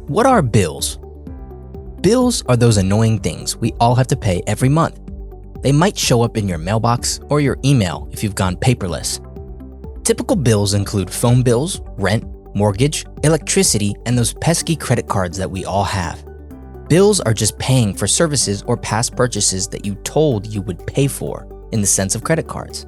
What are bills? Bills are those annoying things we all have to pay every month. They might show up in your mailbox or your email if you've gone paperless. Typical bills include phone bills, rent, mortgage, electricity, and those pesky credit cards that we all have. Bills are just paying for services or past purchases that you told you would pay for in the sense of credit cards.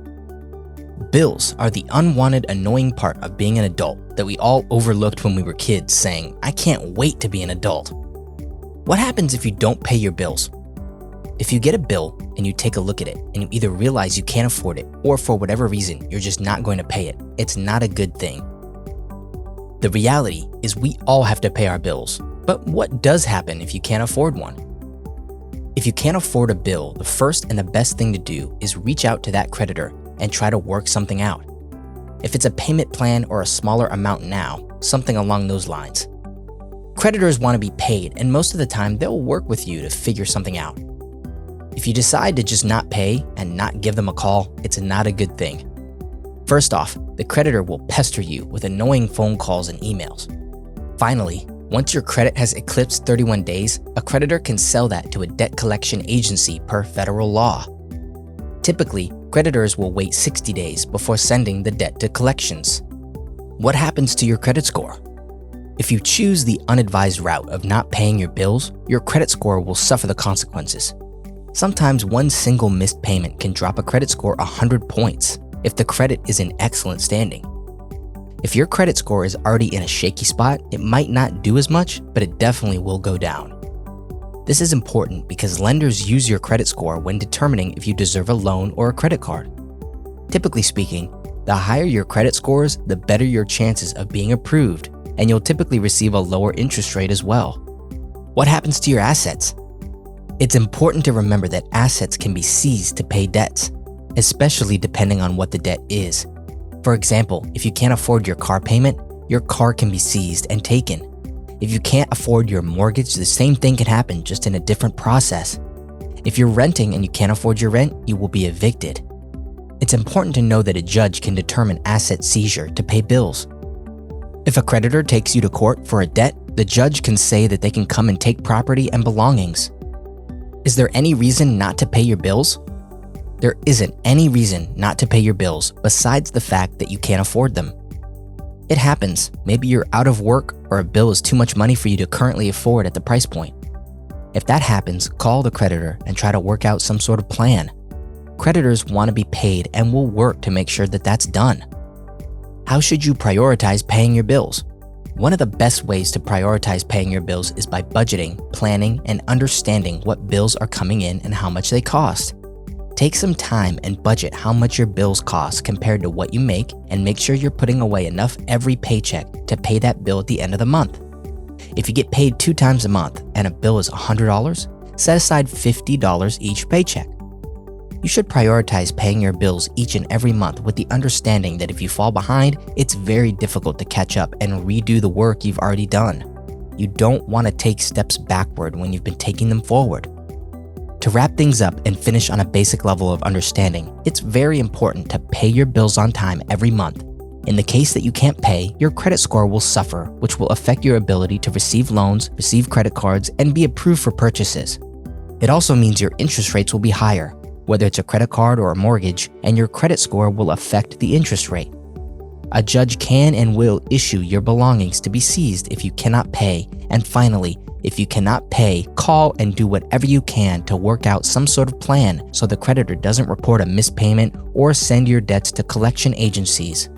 Bills are the unwanted, annoying part of being an adult that we all overlooked when we were kids, saying, "I can't wait to be an adult." What happens if you don't pay your bills? If you get a bill and you take a look at it and you either realize you can't afford it or for whatever reason you're just not going to pay it, it's not a good thing. The reality is we all have to pay our bills, but what does happen if you can't afford one? If you can't afford a bill, the first and the best thing to do is reach out to that creditor and try to work something out. If it's a payment plan or a smaller amount now, something along those lines. Creditors want to be paid, and most of the time they'll work with you to figure something out. If you decide to just not pay and not give them a call, it's not a good thing. First off, the creditor will pester you with annoying phone calls and emails. Finally, once your credit has eclipsed 31 days, a creditor can sell that to a debt collection agency per federal law. Typically, creditors will wait 60 days before sending the debt to collections. What happens to your credit score? If you choose the unadvised route of not paying your bills, your credit score will suffer the consequences. Sometimes one single missed payment can drop a credit score 100 points if the credit is in excellent standing. If your credit score is already in a shaky spot, it might not do as much, but it definitely will go down. This is important because lenders use your credit score when determining if you deserve a loan or a credit card. Typically speaking, the higher your credit scores, the better your chances of being approved, and you'll typically receive a lower interest rate as well. What happens to your assets? It's important to remember that assets can be seized to pay debts, especially depending on what the debt is. For example, if you can't afford your car payment, your car can be seized and taken. If you can't afford your mortgage, the same thing can happen, just in a different process. If you're renting and you can't afford your rent, you will be evicted. It's important to know that a judge can determine asset seizure to pay bills. If a creditor takes you to court for a debt, the judge can say that they can come and take property and belongings. Is there any reason not to pay your bills? There isn't any reason not to pay your bills besides the fact that you can't afford them. It happens. Maybe you're out of work or a bill is too much money for you to currently afford at the price point. If that happens, call the creditor and try to work out some sort of plan. Creditors want to be paid and will work to make sure that that's done. How should you prioritize paying your bills? One of the best ways to prioritize paying your bills is by budgeting, planning, and understanding what bills are coming in and how much they cost. Take some time and budget how much your bills cost compared to what you make, and make sure you're putting away enough every paycheck to pay that bill at the end of the month. If you get paid 2 times a month and a bill is $100, set aside $50 each paycheck. You should prioritize paying your bills each and every month with the understanding that if you fall behind, it's very difficult to catch up and redo the work you've already done. You don't want to take steps backward when you've been taking them forward. To wrap things up and finish on a basic level of understanding, it's very important to pay your bills on time every month. In the case that you can't pay, your credit score will suffer, which will affect your ability to receive loans, receive credit cards, and be approved for purchases. It also means your interest rates will be higher, whether it's a credit card or a mortgage, and your credit score will affect the interest rate. A judge can and will issue your belongings to be seized if you cannot pay. And finally, if you cannot pay, call and do whatever you can to work out some sort of plan so the creditor doesn't report a missed payment or send your debts to collection agencies.